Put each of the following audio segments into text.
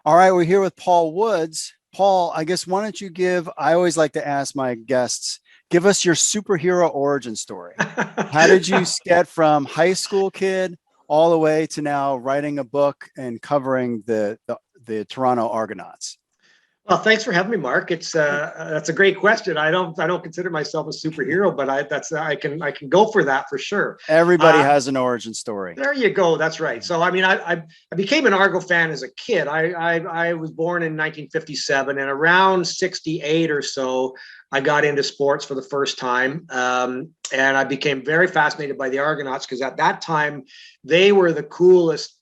All right, we're here with Paul Woods. Paul, I guess why don't you I always like to ask my guests, give us your superhero origin story. How did you get from high school kid all the way to now writing a book and covering the Toronto Argonauts? Well, thanks for having me, Mark. It's that's a great question. I don't consider myself a superhero, but I can go for that for sure. Everybody has an origin story. There you go. That's right. So I mean, I became an Argo fan as a kid. I was born in 1957, and around 68 or so, I got into sports for the first time, and I became very fascinated by the Argonauts because at that time they were the coolest.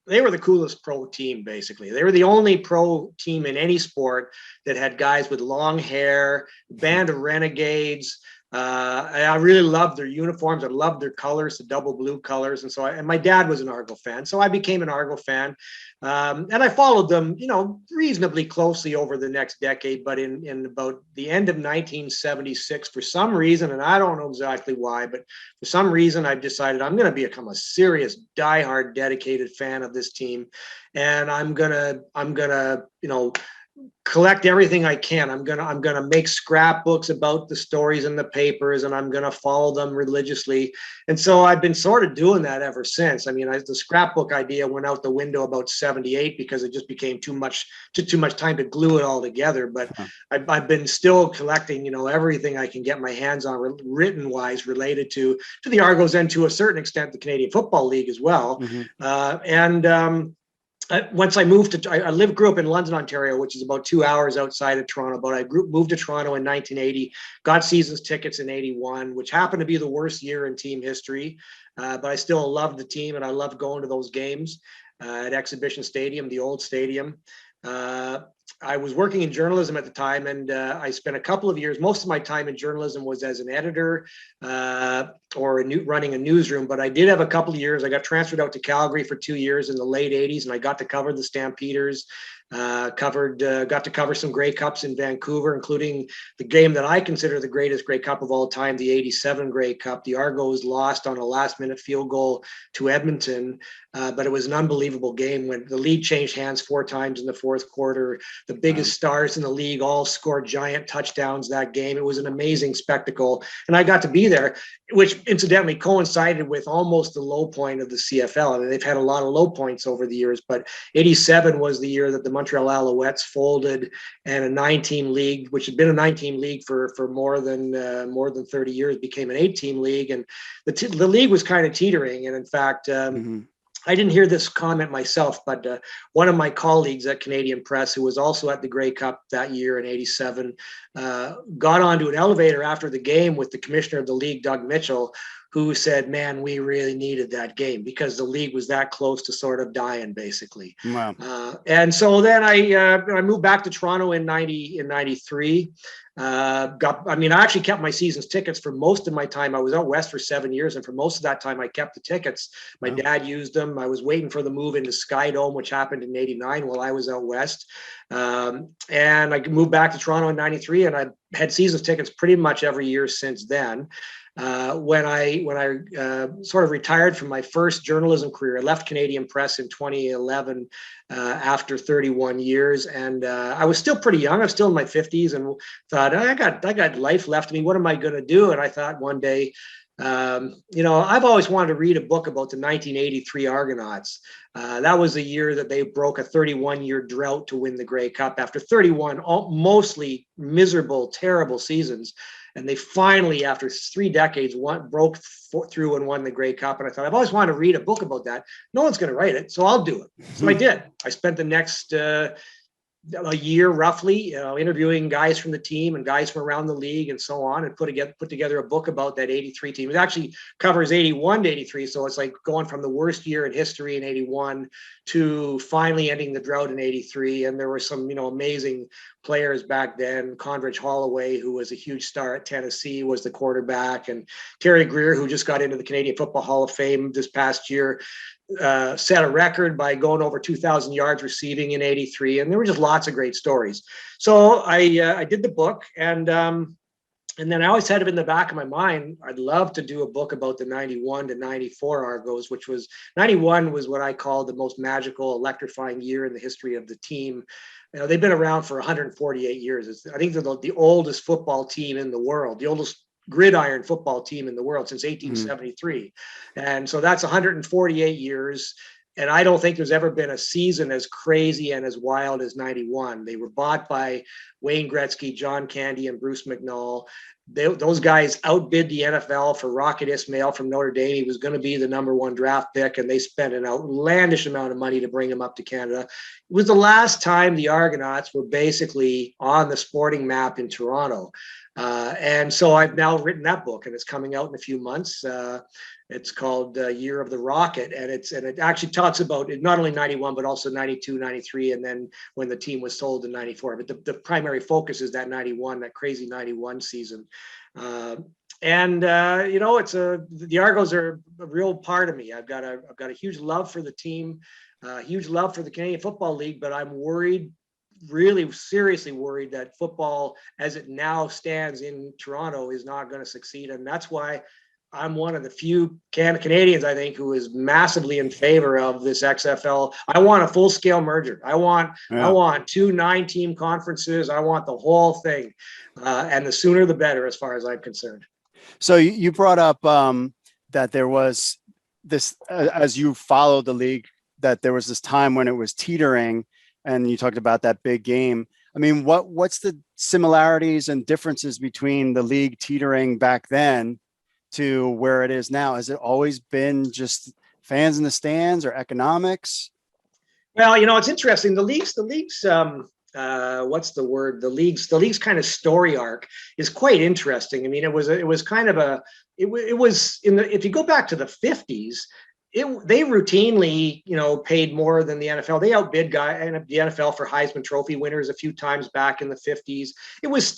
They were the coolest pro team, basically. They were the only pro team in any sport that had guys with long hair, band of renegades. I really loved their uniforms. I loved their colors, the double blue colors. And my dad was an Argo fan. So I became an Argo fan. And I followed them, reasonably closely over the next decade. But in about the end of 1976, for some reason, and I don't know exactly why, but for some reason, I've decided I'm going to become a serious, diehard, dedicated fan of this team. And I'm gonna, collect everything I can. I'm gonna make scrapbooks about the stories in the papers, and I'm gonna follow them religiously. And so I've been sort of doing that ever since. I mean, the scrapbook idea went out the window about 78 because it just became too much time to glue it all together. But I've been still collecting, everything I can get my hands on, written wise, related to the Argos and to a certain extent the Canadian Football League as well. Once I moved to, grew up in London, Ontario, which is about 2 hours outside of Toronto. But moved to Toronto in 1980, got seasons tickets in 81, which happened to be the worst year in team history. But I still loved the team, and I loved going to those games at Exhibition Stadium, the old stadium. I was working in journalism at the time, and I spent a couple of years. Most of my time in journalism was as an editor or running a newsroom. But I did have a couple of years. I got transferred out to Calgary for 2 years in the late 80s, and I got to cover the Stampeders. Got to cover some Grey Cups in Vancouver, including the game that I consider the greatest Grey Cup of all time, the 87 Grey Cup. The Argos lost on a last-minute field goal to Edmonton, but it was an unbelievable game when the lead changed hands 4 times in the fourth quarter. The biggest stars in the league all scored giant touchdowns that game. It was an amazing spectacle, and I got to be there, which incidentally coincided with almost the low point of the CFL. I mean, they've had a lot of low points over the years, but 87 was the year that the Montreal Alouettes folded, and a 9-team league, which had been a 9-team league for more than 30 years, became an 8-team league, and the league was kind of teetering. And in fact, I didn't hear this comment myself, but one of my colleagues at Canadian Press, who was also at the Grey Cup that year in 87, got onto an elevator after the game with the commissioner of the league, Doug Mitchell, who said, "Man, we really needed that game because the league was that close to sort of dying, basically." Wow. And so then I moved back to Toronto in 93. I actually kept my season's tickets for most of my time. I was out west for 7 years, and for most of that time, I kept the tickets. My dad used them. I was waiting for the move into Sky Dome, which happened in 89 while I was out west. And I moved back to Toronto in 93, and I had season's tickets pretty much every year since then. When I sort of retired from my first journalism career, I left Canadian Press in 2011 after 31 years, and I was still pretty young. I was still in my 50s, and thought, I got life left of me. What am I going to do? And I thought one day, I've always wanted to read a book about the 1983 Argonauts. That was the year that they broke a 31-year drought to win the Grey Cup after 31 mostly miserable, terrible seasons. And they finally, after 3 decades, broke through and won the Grey Cup. And I thought, I've always wanted to read a book about that. No one's going to write it, so I'll do it. So I did. I spent the next a year roughly, interviewing guys from the team and guys from around the league and so on, and put together a book about that 83 team. It actually covers 81 to 83. So it's like going from the worst year in history in 81 to finally ending the drought in 83. And there were some, amazing players back then. Conrad Holloway, who was a huge star at Tennessee, was the quarterback, and Terry Greer, who just got into the Canadian Football Hall of Fame this past year, set a record by going over 2,000 yards receiving in 83. And there were just lots of great stories. So I did the book, and And then I always had it in the back of my mind, I'd love to do a book about the 91 to 94 Argos, which was 91 was what I call the most magical, electrifying year in the history of the team. They've been around for 148 years. I think they're the oldest football team in the world, the oldest gridiron football team in the world since 1873. And so that's 148 years. And I don't think there's ever been a season as crazy and as wild as 91. They were bought by Wayne Gretzky, John Candy, and Bruce McNall. Those guys outbid the NFL for Rocket Ismail from Notre Dame. He was going to be the #1 draft pick, and they spent an outlandish amount of money to bring him up to Canada. It was the last time the Argonauts were basically on the sporting map in Toronto. And so I've now written that book, and it's coming out in a few months. It's called Year of the Rocket, and it actually talks about it, not only 91, but also 92, 93, and then when the team was sold in 94. But the primary focus is that 91, that crazy 91 season. The Argos are a real part of me. I've got a huge love for the team, huge love for the Canadian Football League, but I'm worried, really seriously worried, that football as it now stands in Toronto is not going to succeed. And that's why I'm one of the few Canadians, I think, who is massively in favor of this XFL. I want a full-scale merger. I want 2 9-team conferences. I want the whole thing, and the sooner the better, as far as I'm concerned. So you brought up that there was this, as you followed the league, that there was this time when it was teetering, and you talked about that big game. I mean, what's the similarities and differences between the league teetering back then to where it is now? Has it always been just fans in the stands or economics? Well, it's interesting. The league's what's the word? The league's kind of story arc is quite interesting. I mean, it was kind of it was if you go back to the 50s, they routinely, paid more than the NFL. They outbid the NFL for Heisman Trophy winners a few times back in the 50s. It was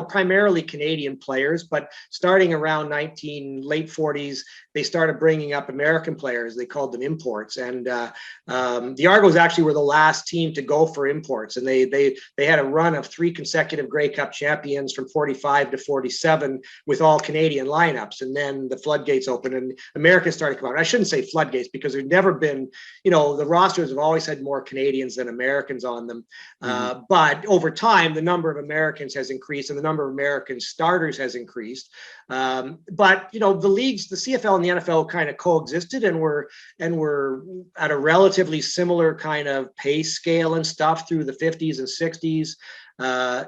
primarily Canadian players, but starting around late 40s, they started bringing up American players. They called them imports, and the Argos actually were the last team to go for imports, and they had a run of 3 consecutive Grey Cup champions from 45 to 47 with all Canadian lineups, and then the floodgates opened and Americans started to come out. I shouldn't say floodgates, because there's never been, the rosters have always had more Canadians than Americans on them. But over time, the number of Americans has increased and the number of American starters has increased. But the leagues, the CFL and the NFL kind of coexisted and were at a relatively similar kind of pay scale and stuff through the 50s and 60s.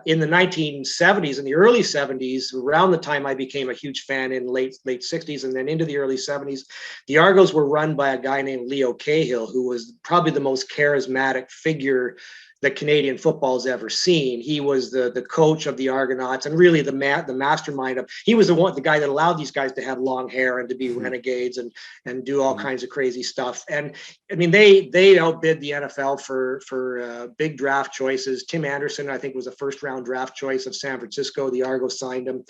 In the 1970s, in the early 70s, around the time I became a huge fan in late 60s and then into the early 70s, the Argos were run by a guy named Leo Cahill, who was probably the most charismatic figure that Canadian football's ever seen. He was the coach of the Argonauts and really the mastermind of. He was the guy that allowed these guys to have long hair and to be renegades and do all kinds of crazy stuff. And I mean, they outbid the NFL for big draft choices. Tim Anderson, I think, was a first-round draft choice of San Francisco. The Argos signed him.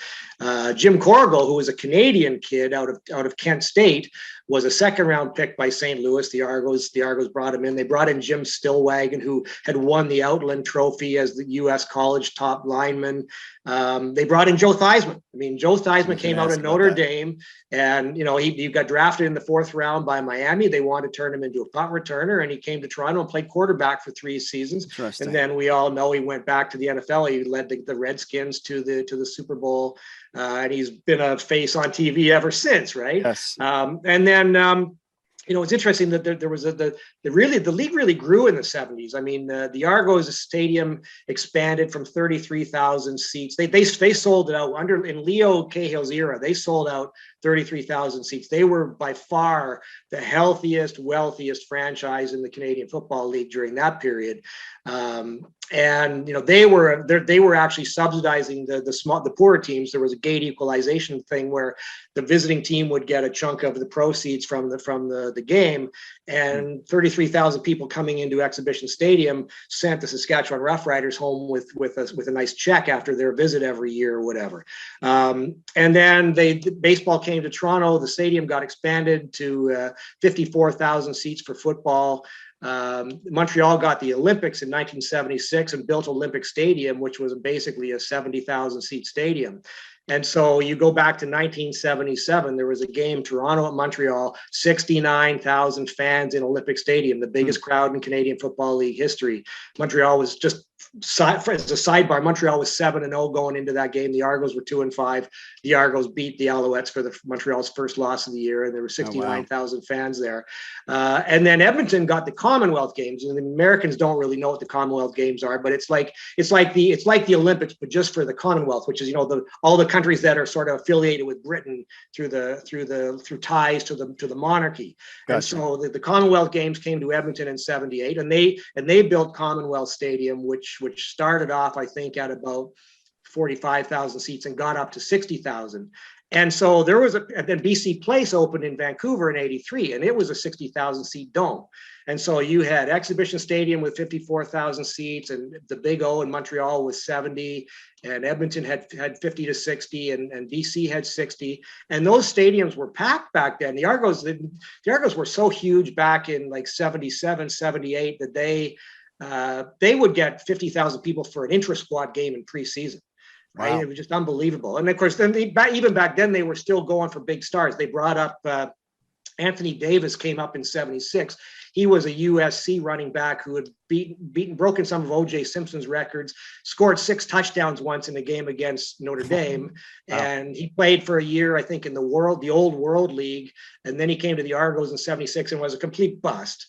Jim Corrigal, who was a Canadian kid out of Kent State, was a second-round pick by St. Louis. The Argos brought him in. They brought in Jim Stillwagon, who had won the Outland Trophy as the U.S. college top lineman. They brought in Joe Theismann. I mean, Joe Theismann came out of Notre Dame, and he got drafted in the 4th round by Miami. They wanted to turn him into a punt returner, and he came to Toronto and played quarterback for 3 seasons. And then we all know he went back to the NFL. He led the Redskins to the Super Bowl, and he's been a face on TV ever since, right? Yes. And then it's interesting that there was the league really grew in the 70s. I mean, the Argos stadium expanded from 33,000 seats. They sold it out in Leo Cahill's era. They sold out 33,000 seats. They were by far the healthiest, wealthiest franchise in the Canadian Football League during that period. And they were actually subsidizing the poorer teams. There was a gate equalization thing where the visiting team would get a chunk of the proceeds from the game, and 33,000 people coming into Exhibition Stadium sent the Saskatchewan Roughriders home with a nice check after their visit every year or whatever. And then baseball came to Toronto. The stadium got expanded to 54,000 seats for football. Montreal got the Olympics in 1976 and built Olympic Stadium, which was basically a 70,000 seat stadium. And so you go back to 1977, there was a game, Toronto at Montreal, 69,000 fans in Olympic Stadium, the biggest crowd in Canadian Football League history. Montreal was just, as a sidebar, Montreal was 7-0 going into that game. The Argos were 2-5. The Argos beat the Alouettes for the Montreal's first loss of the year, and there were 69,000 fans there. And then Edmonton got the Commonwealth Games, and the Americans don't really know what the Commonwealth Games are, but it's like the Olympics, but just for the Commonwealth, which is, all the countries that are sort of affiliated with Britain through ties to the monarchy. Gotcha. And so the Commonwealth Games came to Edmonton in '78, and they built Commonwealth Stadium, which started off, I think, at about 45,000 seats and got up to 60,000. And so there was and then BC Place opened in Vancouver in '83, and it was a 60,000 seat dome. And so you had Exhibition Stadium with 54,000 seats, and the Big O in Montreal was 70, and Edmonton had 50 to 60, and BC had 60. And those stadiums were packed back then. The Argos were so huge back in like 77, 78 that they would get 50,000 people for an intra-squad game in preseason. Right. Wow. It was just unbelievable. And of course, then even back then, they were still going for big stars. They brought up Anthony Davis, came up in '76. He was a USC running back who had broken some of O.J. Simpson's records, scored 6 touchdowns once in a game against Notre Dame. Wow. And he played for a year, I think, in the old World League. And then he came to the Argos in '76 and was a complete bust.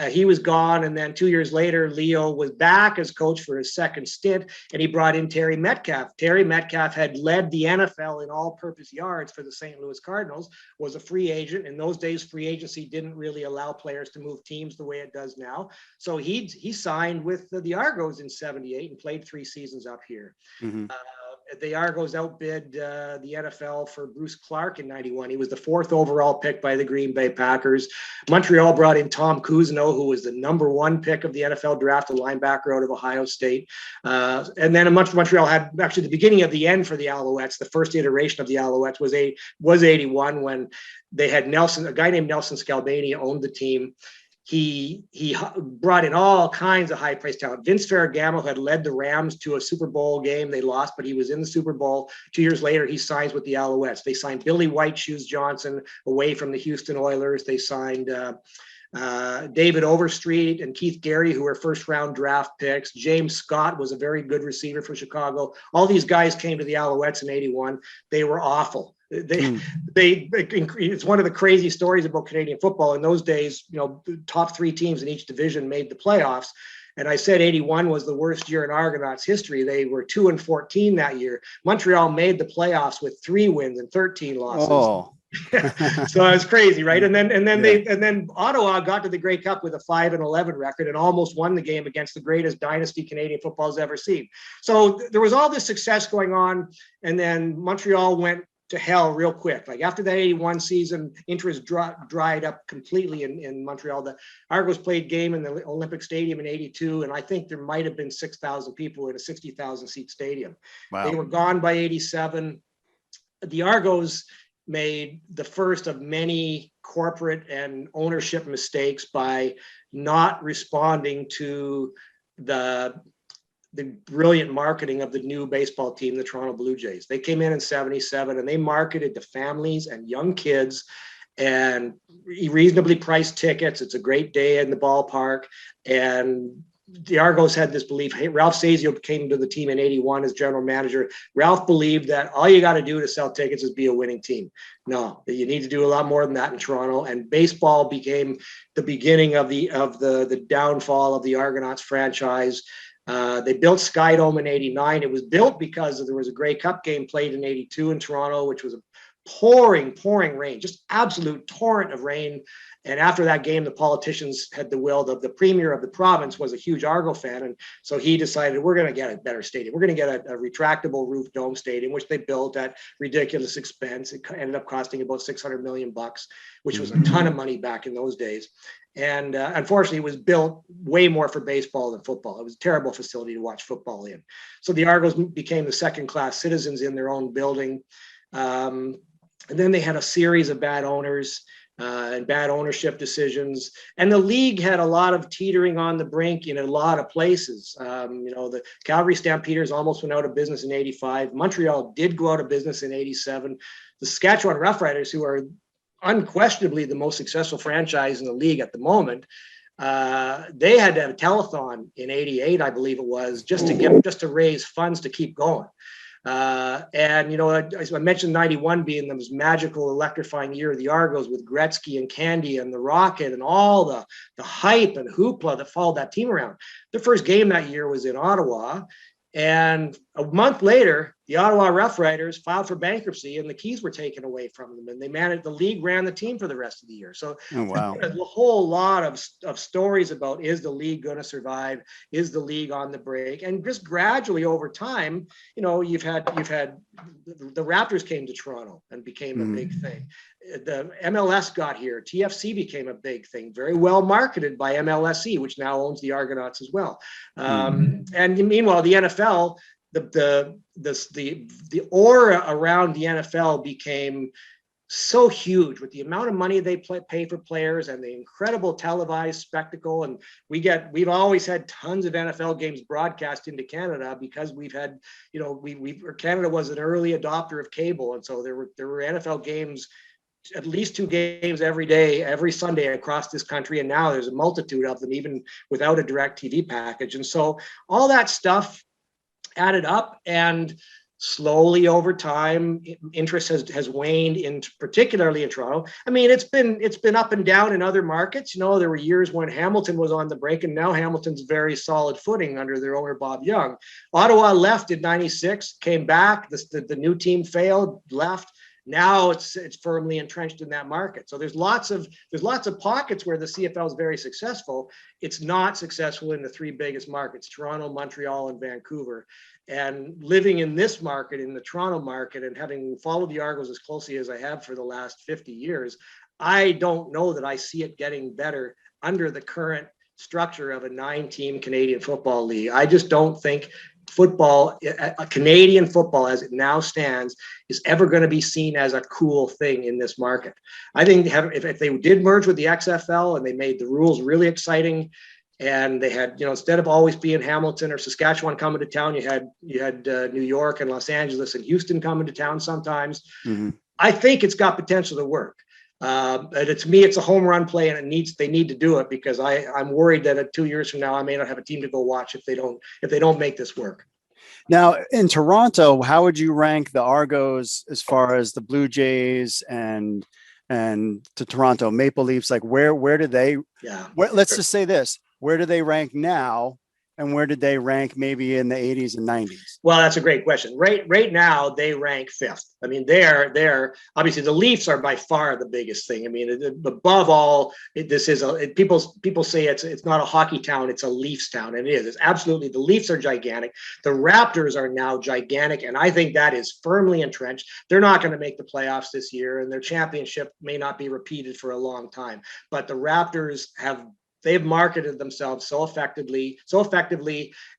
He was gone. And then 2 years later, Leo was back as coach for his second stint, and he brought in Terry Metcalf. Terry Metcalf had led the NFL in all-purpose yards for the St. Louis Cardinals, was a free agent. In those days, free agency didn't really allow players to move teams the way it does now. So he signed with the Argos in '78 and played 3 seasons up here. Mm-hmm. The Argos outbid the NFL for Bruce Clark in '91. He was the 4th overall pick by the Green Bay Packers. Montreal brought in Tom Cousineau, who was the #1 pick of the NFL draft, a linebacker out of Ohio State. And then Montreal had actually the beginning of the end for the Alouettes. The first iteration of the Alouettes was '81, when they had a guy named Nelson Scalabrini owned the team. He brought in all kinds of high-priced talent. Vince Ferragamo had led the Rams to a Super Bowl game. They lost, but he was in the Super Bowl. 2 years later, he signs with the Alouettes. They signed Billy White Shoes Johnson away from the Houston Oilers. They signed David Overstreet and Keith Gary, who were first-round draft picks. James Scott was a very good receiver for Chicago. All these guys came to the Alouettes in '81. They were awful. It's one of the crazy stories about Canadian football. In those days, the top 3 teams in each division made the playoffs. And I said 81 was the worst year in Argonauts history. They were 2-14 that year. Montreal made the playoffs with 3 wins and 13 losses. Oh. So it's crazy, right? And then Ottawa got to the Grey Cup with a 5-11 record and almost won the game against the greatest dynasty Canadian football has ever seen. So there was all this success going on, and then Montreal went to hell real quick. Like after that '81 season, interest dried up completely in Montreal. The Argos played game in the Olympic Stadium in '82, and I think there might have been 6,000 people in a 60,000 seat stadium. Wow. They were gone by '87. The Argos made the first of many corporate and ownership mistakes by not responding to the brilliant marketing of the new baseball team, the Toronto Blue Jays. They came in '77 and they marketed to families and young kids and reasonably priced tickets. It's a great day in the ballpark. And the Argos had this belief. Hey, Ralph Sazio came to the team in '81 as general manager. Ralph believed that all you got to do to sell tickets is be a winning team. No, you need to do a lot more than that in Toronto. And baseball became the beginning of the downfall of the Argonauts franchise. They built Skydome in '89. It was built because there was a Grey Cup game played in '82 in Toronto, which was a pouring rain, just absolute torrent of rain. And after that game, the politicians had the will. The premier of the province was a huge Argo fan. And so he decided, we're going to get a better stadium. We're going to get a retractable roof dome stadium, which they built at ridiculous expense. It ended up costing about $600 million, which was a ton of money back in those days. And unfortunately, it was built way more for baseball than football. It was a terrible facility to watch football in. So the Argos became the second-class citizens in their own building. And then they had a series of bad owners. and bad ownership decisions. And the league had a lot of teetering on the brink in a lot of places. The Calgary Stampeders almost went out of business in 85. Montreal did go out of business in 87. The Saskatchewan Roughriders, who are unquestionably the most successful franchise in the league at the moment, they had to have a telethon in 88, I believe it was, just to raise funds to keep going. I mentioned 91 being the most magical, electrifying year of the Argos with Gretzky and Candy and the Rocket and all the hype and hoopla that followed that team around. Their first game that year was in Ottawa. And a month later, the Ottawa Rough Riders filed for bankruptcy and the keys were taken away from them. And the league ran the team for the rest of the year. So a whole lot of stories about, is the league going to survive? Is the league on the break? And just gradually over time, you've had the Raptors came to Toronto and became a big thing. The MLS got here. TFC became a big thing, very well marketed by MLSE, which now owns the Argonauts as well. And meanwhile, the NFL, the aura around the NFL became so huge with the amount of money they pay for players and the incredible televised spectacle. And we've always had tons of NFL games broadcast into Canada because we've had, Canada was an early adopter of cable. And so there were NFL games, at least 2 games every day, every Sunday across this country. And now there's a multitude of them, even without a direct TV package. And so all that stuff added up, and slowly over time, interest has waned particularly in Toronto. I mean, it's been up and down in other markets. There were years when Hamilton was on the break, and now Hamilton's very solid footing under their owner, Bob Young. Ottawa left in 96, came back. The new team failed, left. Now it's firmly entrenched in that market. So there's lots of pockets where the CFL is very successful. It's not successful in the 3 biggest markets, Toronto, Montreal, and Vancouver. And living in this market, in the Toronto market, and having followed the Argos as closely as I have for the last 50 years, I don't know that I see it getting better under the current structure of a 9-team Canadian Football League. I just don't think football, Canadian football as it now stands, is ever going to be seen as a cool thing in this market. I think if they did merge with the XFL and they made the rules really exciting, and they had, instead of always being Hamilton or Saskatchewan coming to town, you had New York and Los Angeles and Houston coming to town sometimes. Mm-hmm. I think it's got potential to work. To me, it's a home run play, and they need to do it, because I'm worried that 2 years from now, I may not have a team to go watch if they don't make this work. Now, in Toronto, how would you rank the Argos as far as the Blue Jays and the Toronto Maple Leafs? Like where do they? Yeah. Let's just say this: where do they rank now? And where did they rank maybe in the 80s and 90s? Well, that's a great question. Right now, they rank 5th. I mean, they're obviously, the Leafs are by far the biggest thing. I mean, above all, people say it's not a hockey town, it's a Leafs town, and it is. It's absolutely, the Leafs are gigantic. The Raptors are now gigantic, and I think that is firmly entrenched. They're not going to make the playoffs this year, and their championship may not be repeated for a long time. But the Raptors they've marketed themselves so effectively,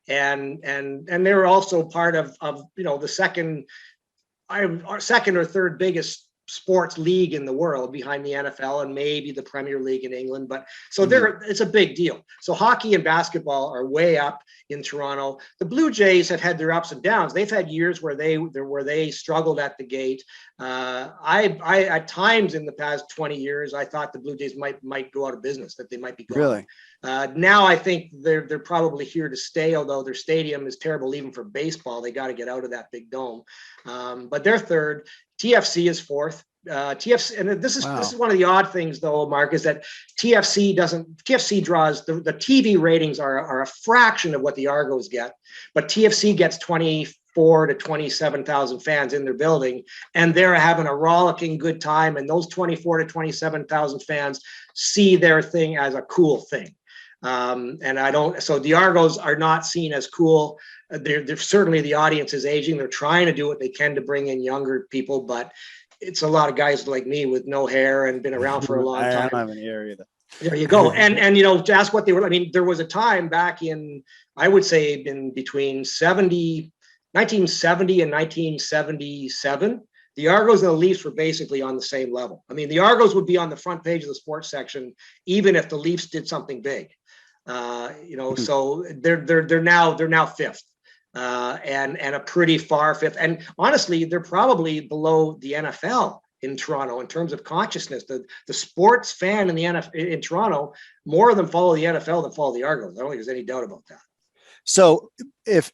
and they're also part of the second or third biggest sports league in the world, behind the NFL and maybe the Premier League in England. But so it's a big deal. So hockey and basketball are way up in Toronto. The Blue Jays have had their ups and downs. They've had years where they struggled at the gate. I at times in the past 20 years, I thought the Blue Jays might go out of business, that they might be gone. Really? Now I think they're probably here to stay, although their stadium is terrible even for baseball. They got to get out of that big dome. But they're 3rd. TFC is 4th. TFC, and this is one of the odd things, though, Mark, is that TFC draws the TV ratings are a fraction of what the Argos get, but TFC gets 24 to 27,000 fans in their building, and they're having a rollicking good time, and those 24 to 27,000 fans see their thing as a cool thing. So the Argos are not seen as cool. They're certainly, the audience is aging. They're trying to do what they can to bring in younger people, but it's a lot of guys like me with no hair and been around for a long time. I don't have any hair either. There you go. And to ask what they were, I mean, there was a time back in, I would say, in between 1970 and 1977, The Argos and the Leafs were basically on the same level. I mean, the Argos would be on the front page of the sports section, even if the Leafs did something big. So they're now fifth, and a pretty far fifth. And honestly, they're probably below the NFL in Toronto in terms of consciousness. The sports fan in the NFL in Toronto, more of them follow the NFL than follow the Argos. I don't think there's any doubt about that. So if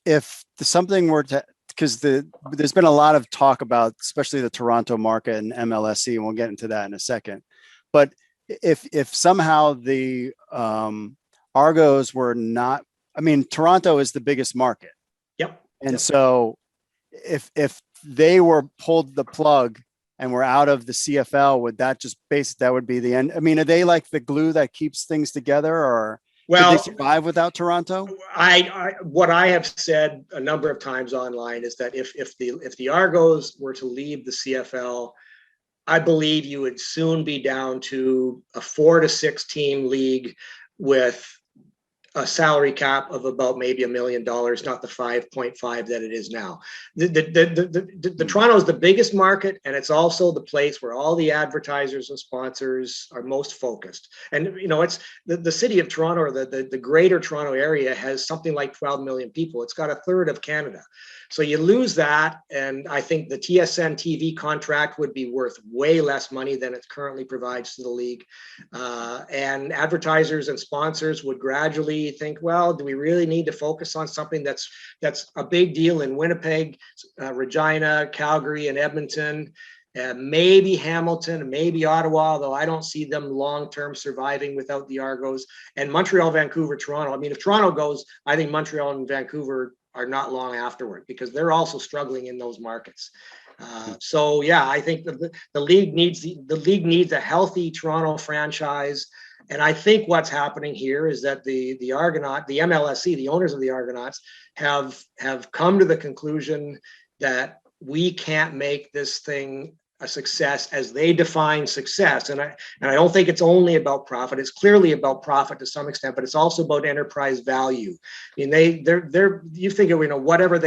something were to, because there's been a lot of talk about, especially the Toronto market and MLSE, and we'll get into that in a second. But if somehow the Argos were not, I mean, Toronto is the biggest market. Yep. And so if they were pulled the plug and we're out of the CFL, would that just that would be the end? I mean, are they like the glue that keeps things together, or could they survive without Toronto? What I have said a number of times online is that if the Argos were to leave the CFL, I believe you would soon be down to a 4 to 6 team league with a salary cap of about maybe $1 million, not the 5.5 that it is now. The Toronto is the biggest market, and it's also the place where all the advertisers and sponsors are most focused. And it's the city of Toronto, or the greater Toronto area, has something like 12 million people. It's got a third of Canada. So you lose that, and I think the TSN TV contract would be worth way less money than it currently provides to the league. And advertisers and sponsors would gradually think, well, do we really need to focus on something that's a big deal in Winnipeg, Regina, Calgary, and Edmonton, maybe Hamilton, maybe Ottawa, although I don't see them long-term surviving without the Argos, and Montreal, Vancouver, Toronto. I mean, if Toronto goes, I think Montreal and Vancouver are not long afterward, because they're also struggling in those markets. So yeah, I think the league needs a healthy Toronto franchise. And I think what's happening here is that the MLSE, the owners of the Argonauts, have come to the conclusion that we can't make this thing a success as they define success. And I don't think it's only about profit. It's clearly about profit to some extent, but it's also about enterprise value. I mean, you think of, whatever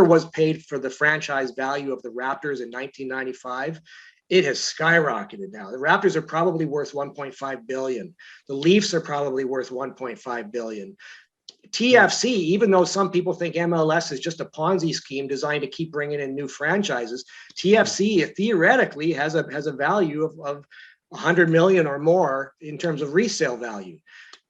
was paid for the franchise value of the Raptors in 1995, it has skyrocketed now. The Raptors are probably worth 1.5 billion. The Leafs are probably worth 1.5 billion. TFC, even though some people think MLS is just a Ponzi scheme designed to keep bringing in new franchises, TFC theoretically has a value of 100 million or more in terms of resale value.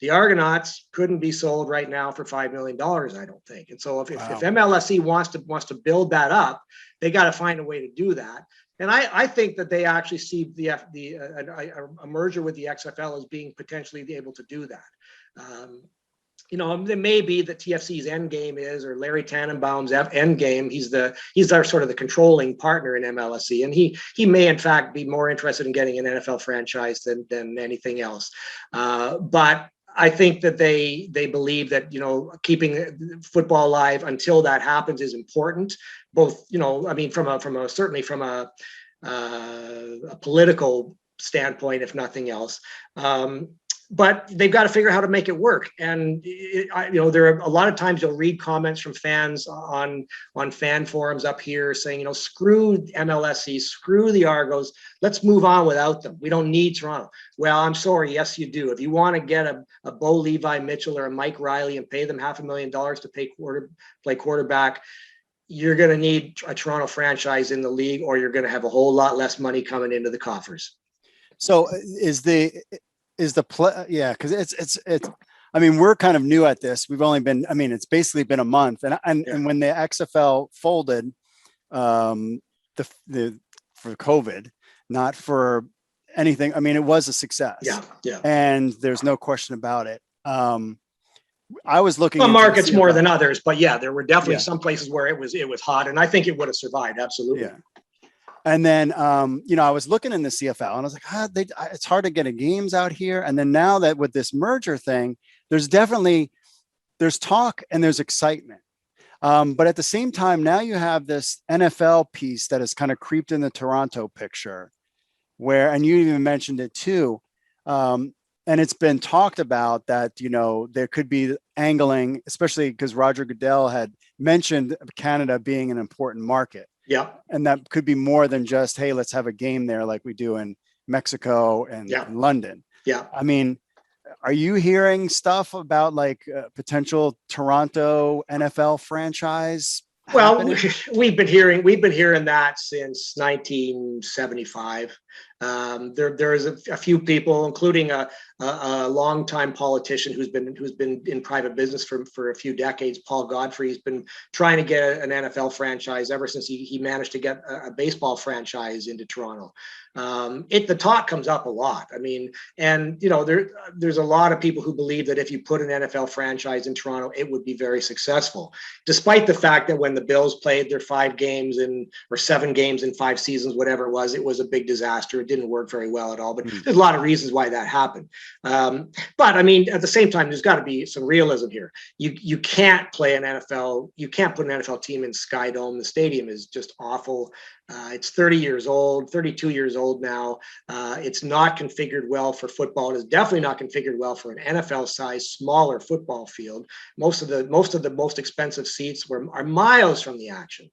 The Argonauts couldn't be sold right now for $5 million, I don't think. And so if MLSE wants to build that up, they got to find a way to do that. And I think that they actually see a merger with the XFL as being potentially able to do that. There may be that TFC's end game is, or Larry Tannenbaum's end game. He's our sort of the controlling partner in MLSE, and he may in fact be more interested in getting an NFL franchise than anything else. But I think that they believe that keeping football alive until that happens is important. Both I mean certainly from a political standpoint, if nothing else. But they've got to figure out how to make it work. And there are a lot of times you'll read comments from fans on fan forums up here saying, screw MLSE, screw the Argos, let's move on without them. We don't need Toronto. Well, I'm sorry, yes, you do. If you want to get a Bo Levi Mitchell or a Mike Riley and pay them $500,000 to play quarterback, you're going to need a Toronto franchise in the league, or you're going to have a whole lot less money coming into the coffers. So because it's I mean, we're kind of new at this. We've only been, it's basically been a month, and when the XFL folded, for COVID, not for anything. I mean, it was a success. Yeah. And there's no question about it. I was looking. Some markets more than others, but yeah, there were definitely some places where it was hot, and I think it would have survived. Absolutely. Yeah. And then, I was looking in the CFL and I was like, it's hard to get a games out here. And then now that with this merger thing, there's talk and there's excitement. But at the same time, now you have this NFL piece that has kind of creeped in the Toronto picture and you even mentioned it too. And it's been talked about that, there could be angling, especially because Roger Goodell had mentioned Canada being an important market. Yeah. And that could be more than just, hey, let's have a game there like we do in Mexico and London. Yeah. I mean, are you hearing stuff about like potential Toronto NFL franchise happening? Well, we've been hearing that since 1975. There is a few people, including a longtime politician who's been in private business for a few decades. Paul Godfrey's been trying to get an NFL franchise ever since he managed to get a baseball franchise into Toronto. The talk comes up a lot. I mean, and there's a lot of people who believe that if you put an NFL franchise in Toronto, it would be very successful, despite the fact that when the Bills played their 7 games in 5 seasons, whatever it was a big disaster. It didn't work very well at all, but there's a lot of reasons why that happened. But I mean, at the same time, there's got to be some realism here. You can't play an NFL. You can't put an NFL team in Sky Dome. The stadium is just awful. It's 30 years old, 32 years old now. It's not configured well for football. It is definitely not configured well for an NFL-sized, smaller football field. Most of the most expensive seats are miles from the action.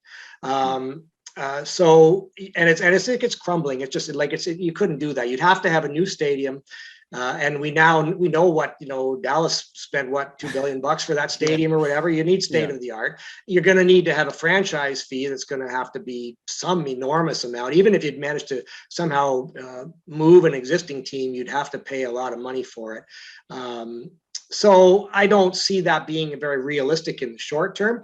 It's crumbling. It's just like you couldn't do that. You'd have to have a new stadium. And we know what, Dallas spent $2 billion for that stadium or whatever. You need state of the art. You're going to need to have a franchise fee that's going to have to be some enormous amount. Even if you'd managed to somehow move an existing team, you'd have to pay a lot of money for it. So I don't see that being very realistic in the short term.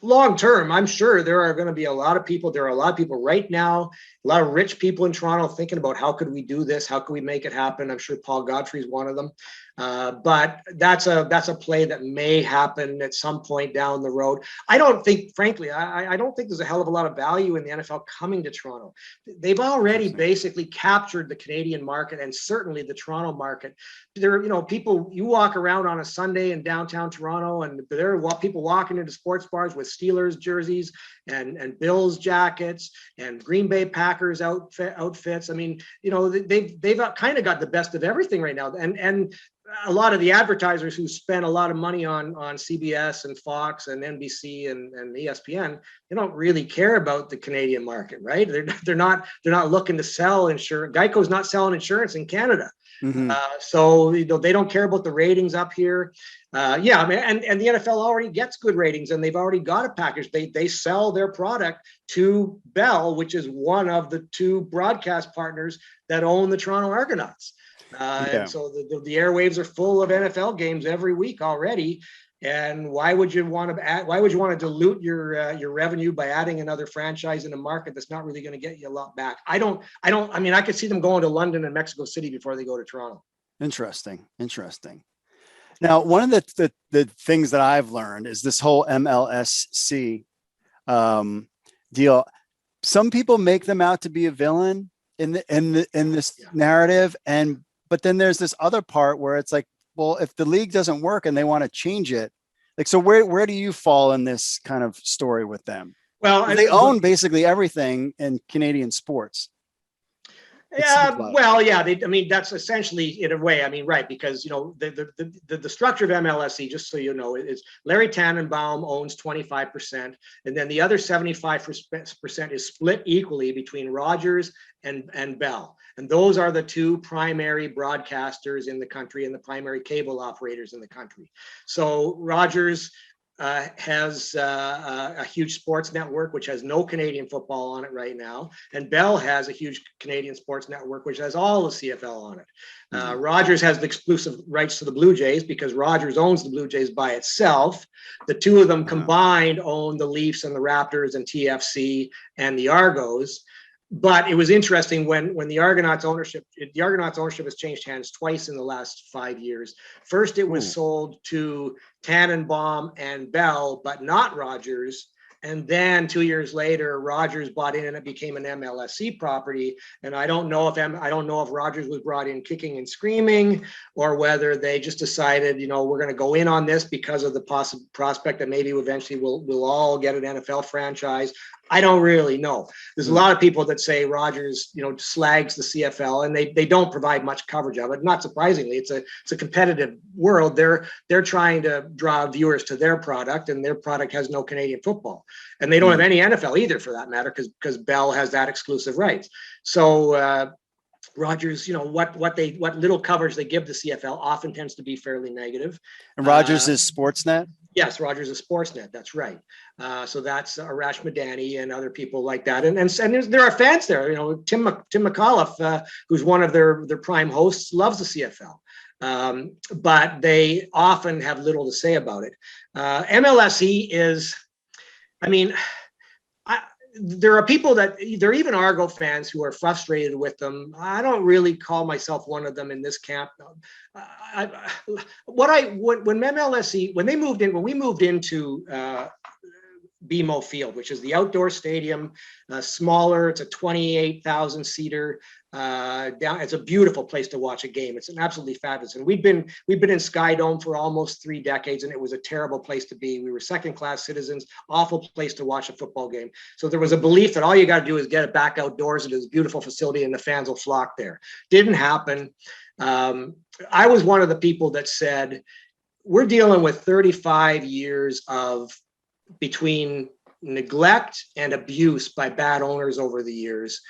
Long term, I'm sure there are going to be a lot of people. There are a lot of people right now, a lot of rich people in Toronto thinking about how could we do this? How could we make it happen? I'm sure Paul Godfrey is one of them. But that's a play that may happen at some point down the road. I don't think, frankly, I don't think there's a hell of a lot of value in the NFL coming to Toronto. They've already basically captured the Canadian market and certainly the Toronto market. There, people, you walk around on a Sunday in downtown Toronto and there are people walking into sports bars with Steelers jerseys and Bills jackets and Green Bay Packers outfits. I mean, they've kind of got the best of everything right now. And a lot of the advertisers who spend a lot of money on CBS and Fox and NBC and ESPN, they don't really care about the Canadian market, right? They're not looking to sell insurance. Geico's not selling insurance in Canada. Mm-hmm. So they don't care about the ratings up here. And the NFL already gets good ratings, and they've already got a package. They sell their product to Bell, which is one of the 2 broadcast partners that own the Toronto Argonauts. And so the airwaves are full of NFL games every week already. And why would you want to dilute your revenue by adding another franchise in a market that's not really going to get you a lot back? I could see them going to London and Mexico City before they go to Toronto. Interesting. Now, one of the things that I've learned is this whole MLSC deal. Some people make them out to be a villain in this narrative, but then there's this other part where it's like, well, if the league doesn't work and they want to change it, like, so where do you fall in this kind of story with them? Well, they own basically everything in Canadian sports. That's essentially, in a way, right, because the structure of MLSE, just so you know, is Larry Tannenbaum owns 25%, and then the other 75% is split equally between Rogers and Bell, and those are the 2 primary broadcasters in the country and the primary cable operators in the country. So Rogers has a huge sports network which has no Canadian football on it right now, and Bell has a huge Canadian sports network which has all the CFL on it. Rogers has the exclusive rights to the Blue Jays because Rogers owns the Blue Jays by itself. The 2 of them combined own the Leafs and the Raptors and TFC and the Argos. But it was interesting when the Argonauts ownership has changed hands twice in the last 5 years. First, it was sold to Tannenbaum and Bell, but not Rogers. And then 2 years later, Rogers bought in and it became an MLSE property. And I don't know if Rogers was brought in kicking and screaming, or whether they just decided, we're going to go in on this because of the possible prospect that maybe eventually we'll all get an NFL franchise. I don't really know. There's a lot of people that say Rogers, slags the CFL, and they don't provide much coverage of it. Not surprisingly, it's a competitive world. They're trying to draw viewers to their product, and their product has no Canadian football, and they don't have any NFL either, for that matter, because Bell has that exclusive rights. So Rogers, what little coverage they give the CFL often tends to be fairly negative. And Rogers is Sportsnet. Yes, Rogers is Sportsnet. That's right. So that's Arash Madani and other people like that. And there are fans there. Tim McAuliffe, who's one of their prime hosts, loves the CFL. But they often have little to say about it. MLSE is, there are people there are even Argo fans who are frustrated with them. I don't really call myself one of them in this camp. When we moved into BMO Field, which is the outdoor stadium, smaller. It's a 28,000 seater. It's a beautiful place to watch a game. It's an absolutely fabulous. And we've been in Sky Dome for almost 3 decades, and it was a terrible place to be. We were second-class citizens, awful place to watch a football game. So there was a belief that all you got to do is get it back outdoors into this beautiful facility, and the fans will flock there. Didn't happen. I was one of the people that said, we're dealing with 35 years of between neglect and abuse by bad owners over the years.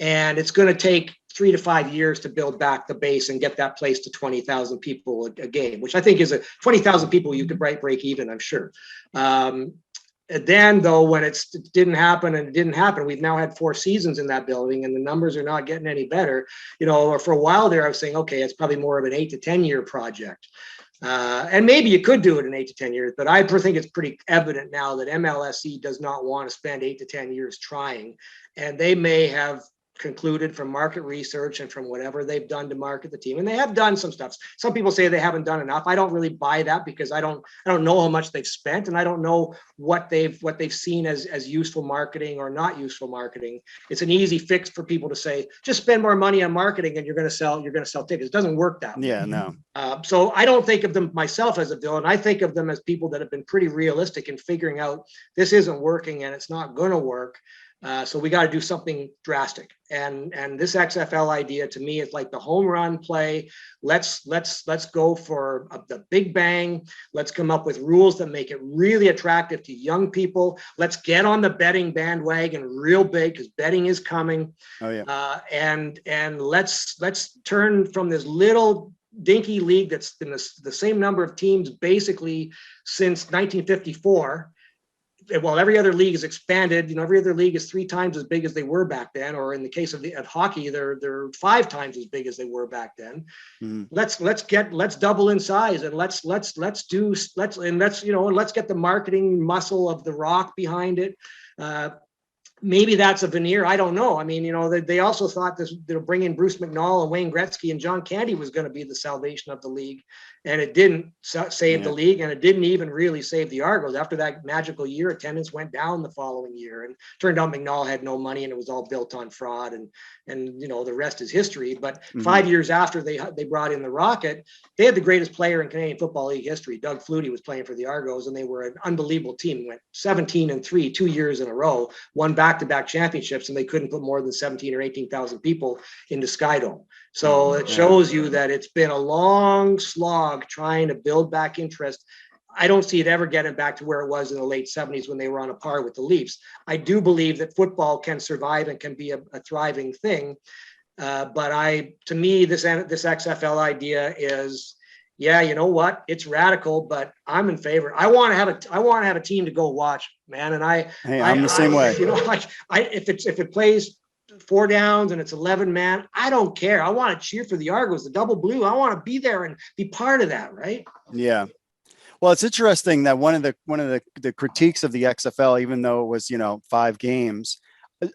And it's going to take 3 to 5 years to build back the base and get that place to 20,000 people a game, which I think is 20,000 people you could break even, I'm sure. Then, though, when it didn't happen, we've now had 4 seasons in that building, and the numbers are not getting any better. For a while there, I was saying, okay, it's probably more of an 8 to 10 year project. And maybe you could do it in 8 to 10 years, but I think it's pretty evident now that MLSE does not want to spend 8 to 10 years trying, and they may have concluded from market research and from whatever they've done to market the team, and they have done some stuff. Some people say they haven't done enough. I don't really buy that, because I don't know how much they've spent, and I don't know what they've seen as useful marketing or not useful marketing. It's an easy fix for people to say, just spend more money on marketing and you're going to sell tickets. It doesn't work that way. Yeah, no. So I don't think of them myself as a villain. I think of them as people that have been pretty realistic in figuring out this isn't working and it's not going to work. So we got to do something drastic, and this XFL idea to me is like the home run play. Let's go for the big bang. Let's come up with rules that make it really attractive to young people. Let's get on the betting bandwagon real big, because betting is coming. Oh yeah. And let's turn from this little dinky league that's been the same number of teams basically since 1954. Well, every other league is expanded. Every other league is 3 times as big as they were back then, or in the case of at hockey, they're 5 times as big as they were back then. Mm-hmm. Let's double in size, and let's get the marketing muscle of The Rock behind it. Maybe that's a veneer. I don't know. They also thought they'll bring in Bruce McNall and Wayne Gretzky and John Candy was going to be the salvation of the league. And it didn't save the league, and it didn't even really save the Argos. After that magical year, attendance went down the following year, and turned out McNall had no money, and it was all built on fraud, and the rest is history. But 5 years after they brought in the Rocket, they had the greatest player in Canadian Football League history. Doug Flutie was playing for the Argos, and they were an unbelievable team. Went 17-3 2 years in a row, won back-to-back championships, and they couldn't put more than 17 or 18,000 people into Sky Dome. So it shows you that it's been a long slog trying to build back interest. I don't see it ever getting back to where it was in the late 70s when they were on a par with the Leafs. I do believe that football can survive and can be a thriving thing. But to me, this XFL idea is, yeah, you know what? It's radical, but I'm in favor. I want to have a team to go watch, man. And I'm the same way. If it plays 4 downs and it's 11 man, I don't care. I want to cheer for the Argos, the double blue. I want to be there and be part of that, right? Yeah. Well, it's interesting that one of the critiques of the XFL, even though it was 5 games,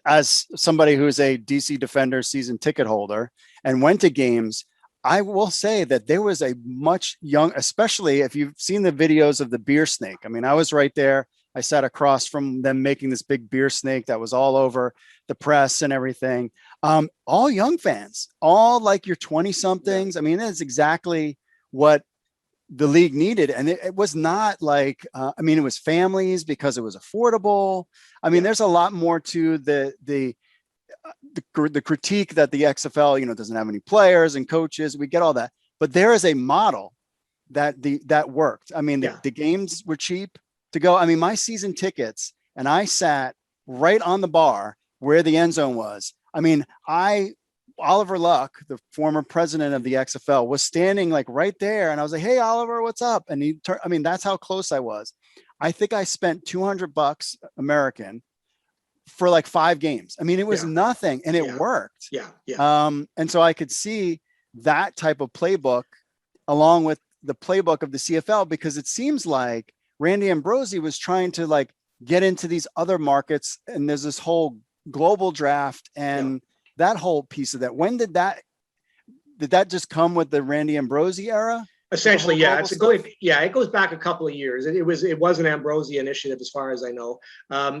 as somebody who's a DC Defender season ticket holder and went to games, I will say that there was a much young, especially if you've seen the videos of the beer snake. I was right there. I sat across from them making this big beer snake that was all over the press and everything. All young fans, all like your 20 somethings. That's exactly what the league needed. And it was not like, I mean, it was families because it was affordable. I mean, there's a lot more to the critique that the XFL, doesn't have any players and coaches. We get all that, but there is a model that worked. I mean, the games were cheap to go. I mean, my season tickets, and I sat right on the bar where the end zone was. I mean, Oliver Luck, the former president of the XFL, was standing like right there. And I was like, "Hey, Oliver, what's up?" And he turned, I mean, that's how close I was. I think I spent $200 American for like 5 games. I mean, it was nothing, and it worked. And so I could see that type of playbook along with the playbook of the CFL, because it seems like Randy Ambrosie was trying to like get into these other markets, and there's this whole global draft and that whole piece of that. When did that just come with the Randy Ambrosie era? Essentially, it goes back a couple of years. It was an Ambrosie initiative, as far as I know.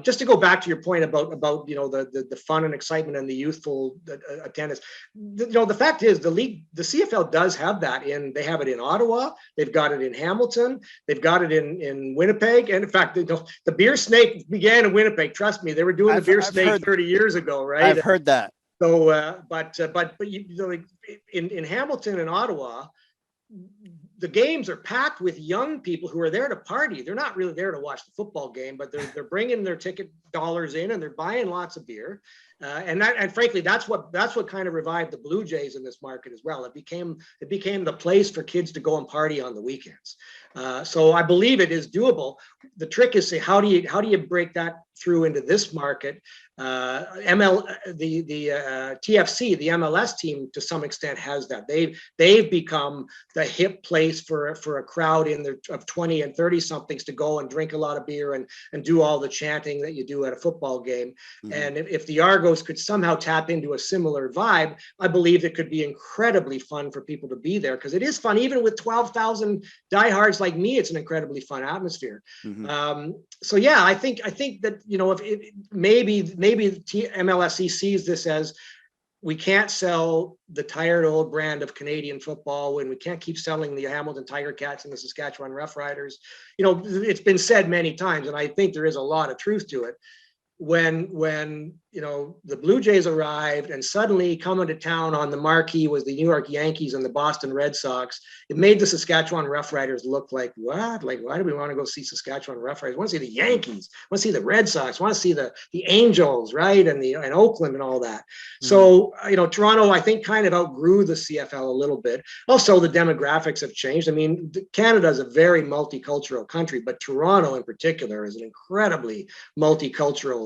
Just to go back to your point about the fun and excitement and the youthful attendance. The fact is, the CFL does have that. They have it in Ottawa. They've got it in Hamilton. They've got it in Winnipeg. And in fact, the beer snake began in Winnipeg. Trust me, they were doing the beer snake 30 years ago, right? I've heard that. So, but like in Hamilton and Ottawa, the games are packed with young people who are there to party. They're not really there to watch the football game, but they're bringing their ticket dollars in, and they're buying lots of beer. And frankly, that's what kind of revived the Blue Jays in this market as well. It became the place for kids to go and party on the weekends. So I believe it is doable. The trick is, say, how do you break that through into this market? TFC, the MLS team, to some extent has that. They've become the hip place for a crowd of 20 and 30 somethings to go and drink a lot of beer and do all the chanting that you do at a football game. Mm-hmm. And if the Argos could somehow tap into a similar vibe, I believe it could be incredibly fun for people to be there, because it is fun. Even with 12,000 diehards like me, it's an incredibly fun atmosphere. Mm-hmm. So yeah, I think that, if maybe MLSE sees this as, we can't sell the tired old brand of Canadian football when we can't keep selling the Hamilton Tiger Cats and the Saskatchewan Roughriders. It's been said many times, and I think there is a lot of truth to it. When the Blue Jays arrived, and suddenly coming to town on the marquee was the New York Yankees and the Boston Red Sox, it made the Saskatchewan Roughriders look like, what? Like, why do we want to go see Saskatchewan Roughriders? I want to see the Yankees. I want to see the Red Sox. I want to see the Angels, right? And Oakland and all that. Mm-hmm. So, Toronto, I think, kind of outgrew the CFL a little bit. Also, the demographics have changed. I mean, Canada is a very multicultural country, but Toronto in particular is an incredibly multicultural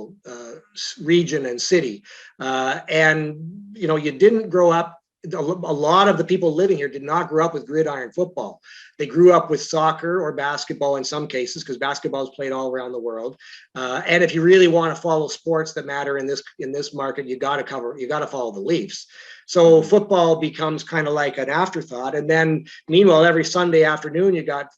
region and city. You didn't grow up, a lot of the people living here did not grow up with gridiron football. They grew up with soccer or basketball in some cases, because basketball is played all around the world. And if you really want to follow sports that matter in this market, you got to follow the Leafs. So football becomes kind of like an afterthought. And then meanwhile, every Sunday afternoon, you got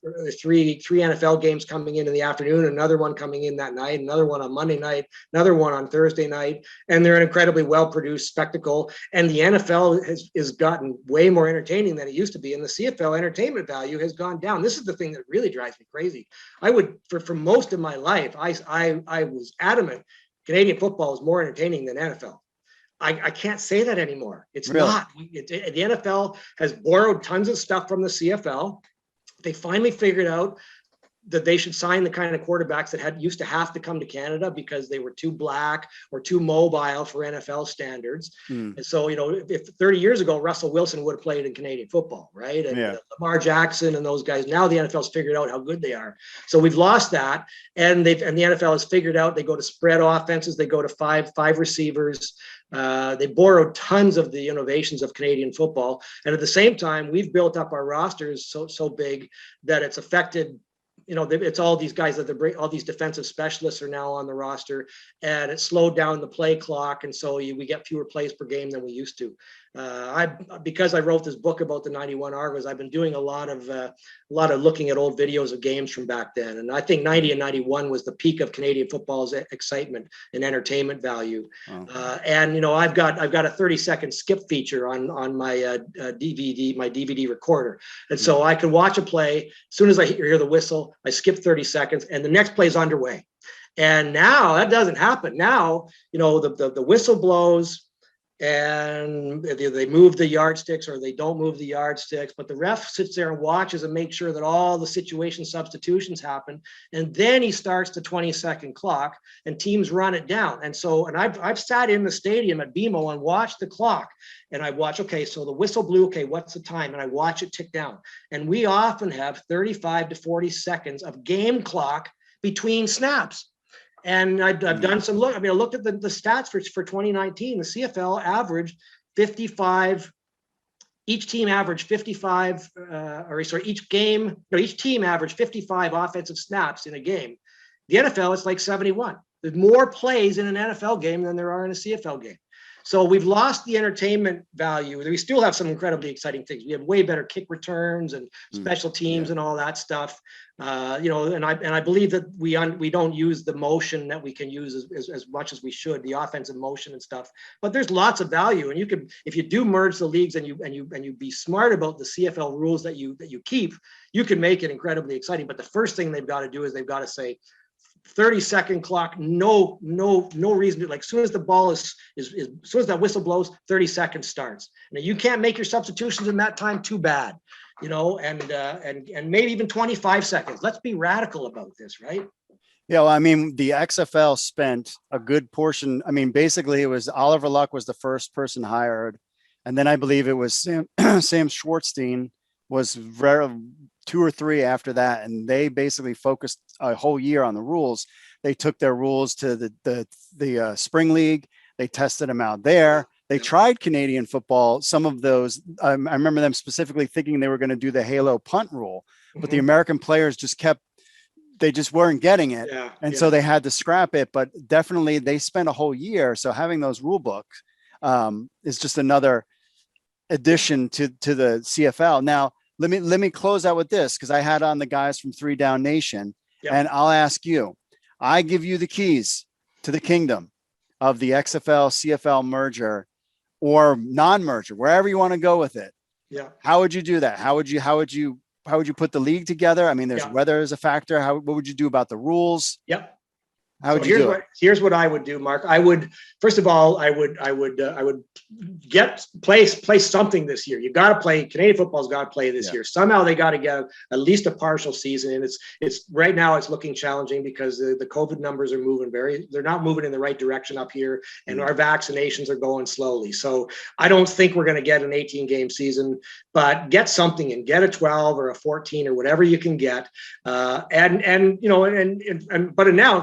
three NFL games coming in the afternoon, another one coming in that night, another one on Monday night, another one on Thursday night. And they're an incredibly well-produced spectacle. And the NFL has gotten way more entertaining than it used to be. And the CFL entertainment value has gone down. This is the thing that really drives me crazy. I would, for most of my life, I was adamant Canadian football is more entertaining than NFL. I can't say that anymore. It's really not. The NFL has borrowed tons of stuff from the CFL. They finally figured out that they should sign the kind of quarterbacks that used to have to come to Canada because they were too black or too mobile for NFL standards. And so, if 30 years ago, Russell Wilson would have played in Canadian football, right? And Lamar Jackson and those guys, now the NFL's figured out how good they are. So we've lost that. And the NFL has figured out they go to spread offenses. They go to five receivers. They borrowed tons of the innovations of Canadian football. And at the same time, we've built up our rosters so big that it's affected, it's all these guys that all these defensive specialists are now on the roster, and it slowed down the play clock. And so we get fewer plays per game than we used to. Because I wrote this book about the '91 Argos, I've been doing a lot of looking at old videos of games from back then, and I think '90 and '91 was the peak of Canadian football's excitement and entertainment value. And I've got a 30-second skip feature on my DVD recorder, and so I can watch a play. As soon as I hear the whistle, I skip 30 seconds, and the next play is underway. And now that doesn't happen. Now the whistle blows, and they move the yardsticks or they don't move the yardsticks, but the ref sits there and watches and makes sure that all the situation substitutions happen, and then he starts the 20-second clock and teams run it down. And I've sat in the stadium at BMO and watched the clock, and I watch, okay, so the whistle blew, okay, what's the time? And I watch it tick down, and we often have 35 to 40 seconds of game clock between snaps. And I've done some look. I mean, I looked at the stats for 2019. The CFL averaged 55. Each team averaged 55. Each team averaged 55 offensive snaps in a game. The NFL, it's like 71. There's more plays in an NFL game than there are in a CFL game. So we've lost the entertainment value. We still have some incredibly exciting things. We have way better kick returns and special teams and all that stuff. And I believe that we don't use the motion that we can use as much as we should, the offensive motion and stuff. But there's lots of value, and you can, if you do merge the leagues and you be smart about the CFL rules that you keep, you can make it incredibly exciting. But the first thing they've got to do is they've got to say 30-second clock, no reason to, like, as soon as the ball is as soon as that whistle blows, 30 seconds starts. Now you can't make your substitutions in that time, too bad, and maybe even 25 seconds. Let's be radical about this, right? Yeah, well, I mean, the XFL spent a good portion. I mean, basically, it was Oliver Luck was the first person hired, and then I believe it was Sam Schwartzstein was two or three after that, and they basically focused a whole year on the rules. They took their rules to the spring league. They tested them out there. They tried Canadian football. Some of those, I remember them specifically thinking they were going to do the halo punt rule, but the American players they just weren't getting it. So they had to scrap it, but definitely they spent a whole year. So having those rule books is just another addition to the CFL. Now, let me close out with this, because I had on the guys from 3 Down Nation, and I'll ask you, I give you the keys to the kingdom of the XFL CFL merger or non-merger, wherever you want to go with it. How would you do that? How would you put the league together? I mean, there's weather as a factor. What would you do about the rules? How would you do it? Here's what I would do, Mark. I would, first of all, I would play something this year. You got to play. Canadian football's got to play this year. Somehow they got to get at least a partial season. And it's right now it's looking challenging because the COVID numbers are moving they're not moving in the right direction up here, and our vaccinations are going slowly. So I don't think we're going to get an 18-game season, but get something and get a 12 or a 14 or whatever you can get, but announce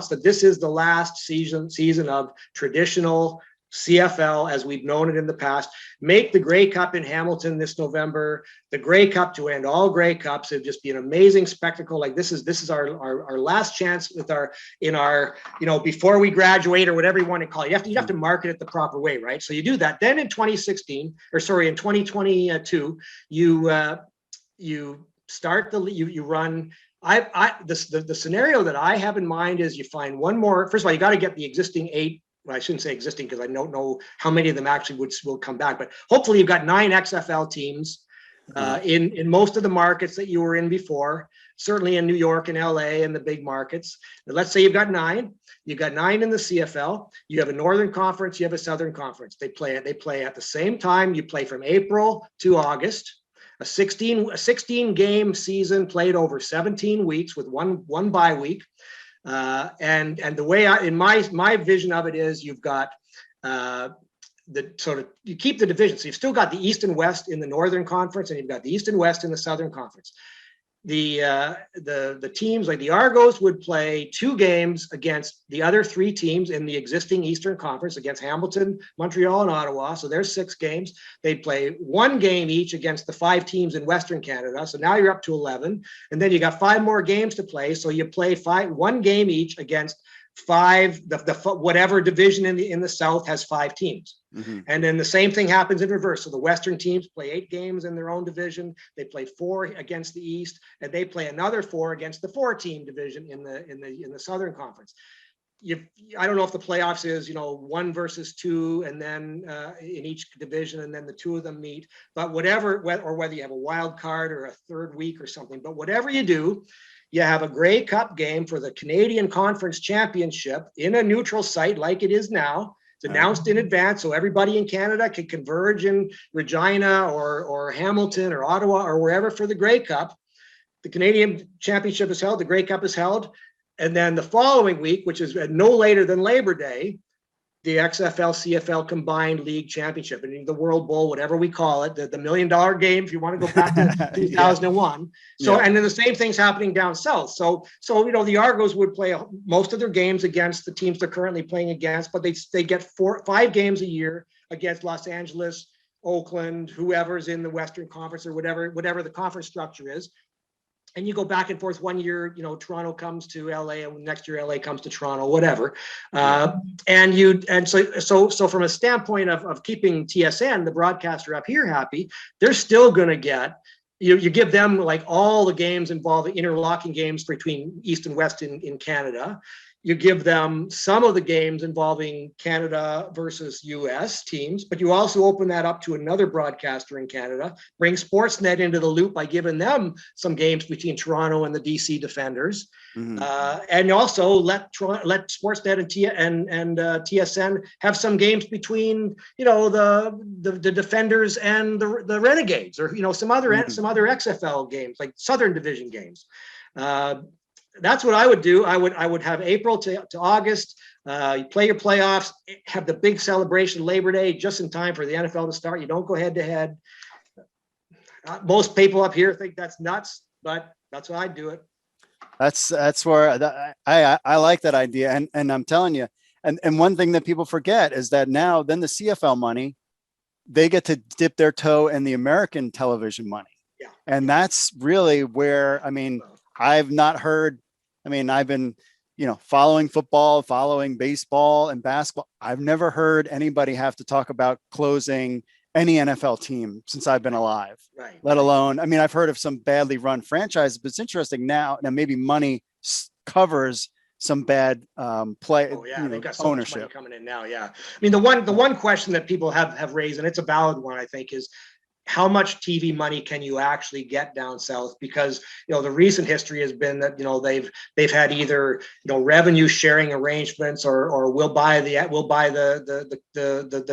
that this is the last season of traditional CFL as we've known it in the past. Make the Grey Cup in Hamilton this November, the Grey Cup to end all Grey Cups. It'd just be an amazing spectacle. Like this is our last chance with before we graduate or whatever you want to call it. You have to market it the proper way, right? So you do that. Then in 2022, you start you run. The scenario that I have in mind is you find one more. First of all, you got to get the existing 8. Well, I shouldn't say existing because I don't know how many of them actually will come back. But hopefully, you've got 9 XFL teams in most of the markets that you were in before. Certainly in New York and LA and the big markets. Now, let's say you've got 9. You've got 9 in the CFL. You have a Northern Conference. You have a Southern Conference. They play at the same time. You play from April to August. A 16-game season played over 17 weeks with one bye week. And the way in my vision of it is you've got you keep the division. So you've still got the East and West in the Northern Conference, and you've got the East and West in the Southern Conference. The teams like the Argos would play 2 games against the other 3 teams in the existing Eastern Conference, against Hamilton, Montreal, and Ottawa. So there's 6 games. They'd play 1 game each against the 5 teams in Western Canada. So now you're up to 11. And then you got 5 more games to play. So you play 1 game each against whatever division in the South has 5 teams. Mm-hmm. And then the same thing happens in reverse. So the Western teams play 8 games in their own division. They play 4 against the East, and they play another 4 against the 4-team division in the Southern Conference. I don't know if the playoffs is 1 versus 2, and then in each division, and then the 2 of them meet. But whatever, or whether you have a wild card or a third week or something, but whatever you do, you have a Grey Cup game for the Canadian Conference Championship in a neutral site like it is now. It's announced in advance, so everybody in Canada can converge in Regina or Hamilton or Ottawa or wherever for the Grey Cup. The Canadian Championship is held, the Grey Cup is held, and then the following week, which is no later than Labor Day, the XFL CFL Combined League Championship, and the World Bowl, whatever we call it, the $1 million game, if you want to go back to 2001. Yeah. So, and then the same thing's happening down south. So the Argos would play most of their games against the teams they're currently playing against, but they get 5 games a year against Los Angeles, Oakland, whoever's in the Western Conference or whatever the conference structure is. And you go back and forth. One year, Toronto comes to LA, and next year LA comes to Toronto, whatever. So from a standpoint of keeping TSN, the broadcaster up here, happy, they're still going to get, you give them like all the games involving interlocking games between East and West in Canada. You give them some of the games involving Canada versus US teams, but you also open that up to another broadcaster in Canada, bring Sportsnet into the loop by giving them some games between Toronto and the DC Defenders. Mm-hmm. And also let Sportsnet and TSN have some games between, the Defenders and the Renegades, or, some other XFL games, like Southern Division games. That's what I would do. I would have April to August. You play your playoffs, have the big celebration Labor Day just in time for the NFL to start. You don't go head to head. Most people up here think that's nuts, but that's why I do it. That's where I like that idea, and I'm telling you, and one thing that people forget is that now then the CFL money, they get to dip their toe in the American television money, and that's really where I've not heard. I've been, following football, following baseball and basketball. I've never heard anybody have to talk about closing any NFL team since I've been alive, let alone, I've heard of some badly run franchises, but it's interesting now maybe money covers some bad play. Oh yeah, they've got so ownership much money coming in now. Yeah. The one question that people have raised, and it's a valid one, I think, is how much TV money can you actually get down south? Because the recent history has been that they've had either revenue sharing arrangements or we'll buy the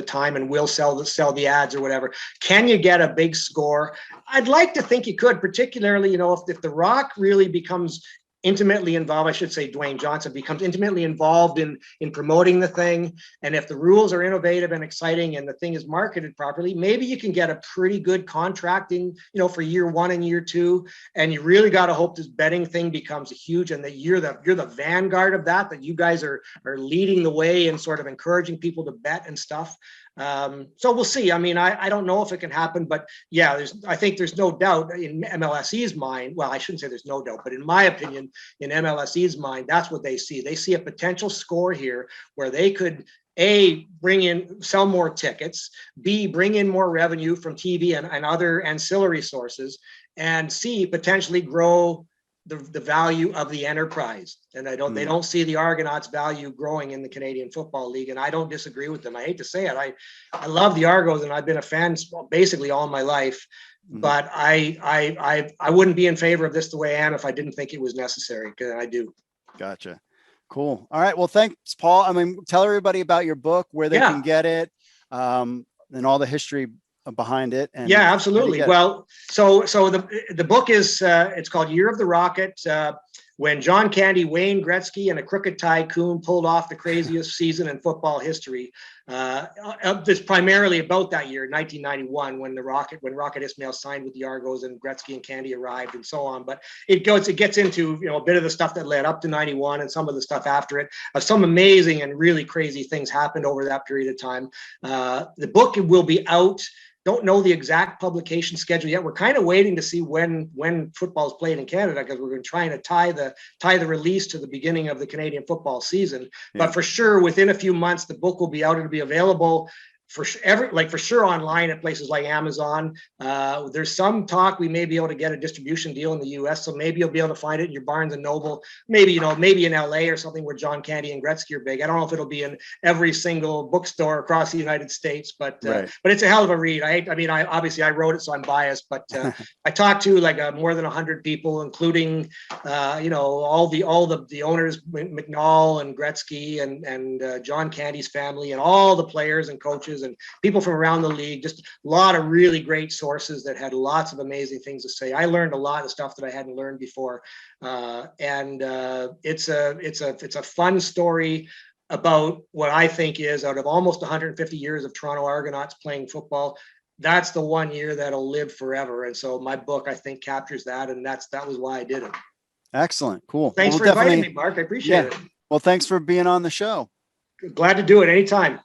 time and we'll sell the ads or whatever. Can you get a big score? I'd like to think you could, particularly if The Rock really becomes intimately involved, I should say Dwayne Johnson becomes intimately involved in promoting the thing. And if the rules are innovative and exciting and the thing is marketed properly, maybe you can get a pretty good contracting, for year 1 and year 2. And you really got to hope this betting thing becomes huge and that you're the vanguard of that you guys are leading the way and sort of encouraging people to bet and stuff. So we'll see. I don't know if it can happen, but yeah, I think there's no doubt in MLSE's mind. Well, I shouldn't say there's no doubt, but in my opinion, in MLSE's mind, that's what they see. They see a potential score here where they could A, sell more tickets, B, bring in more revenue from TV and other ancillary sources, and C, potentially grow the value of the enterprise. And they don't see the Argonauts value growing in the Canadian Football League. And I don't disagree with them. I hate to say it. I love the Argos and I've been a fan basically all my life, but I wouldn't be in favor of this the way I am if I didn't think it was necessary, because I do. Gotcha. Cool. All right. Well, thanks, Paul. Tell everybody about your book, where they can get it, and all the history behind it. And yeah, absolutely. Well, so the book is it's called Year of the Rocket. When John Candy, Wayne Gretzky, and a crooked tycoon pulled off the craziest season in football history. It's primarily about that year, 1991, when Rocket Ismail signed with the Argos and Gretzky and Candy arrived and so on. But it gets into, you know, a bit of the stuff that led up to 91 and some of the stuff after it. Some amazing and really crazy things happened over that period of time. The book will be out. Don't know the exact publication schedule yet. We're kind of waiting to see when football is played in Canada, because we're trying to tie the release to the beginning of the Canadian football season. Yeah. But for sure, within a few months, the book will be out. It'll be available for sure online at places like Amazon. There's some talk we may be able to get a distribution deal in the US, so maybe you'll be able to find it in your Barnes and Noble, maybe in LA or something where John Candy and Gretzky are big. I don't know if it'll be in every single bookstore across the United States, but it's a hell of a read. I obviously I wrote it, so I'm biased, but I talked to more than 100 people, including all the owners, McNall and Gretzky and John Candy's family, and all the players and coaches and people from around the league. Just a lot of really great sources that had lots of amazing things to say. I learned a lot of stuff that I hadn't learned before, and it's a fun story about what I think is, out of almost 150 years of Toronto Argonauts playing football, that's the one year that'll live forever. And so my book, I think, captures that, and that was why I did it. Excellent, cool. Thanks for inviting me, Mark. I appreciate it. Well, thanks for being on the show. Glad to do it anytime.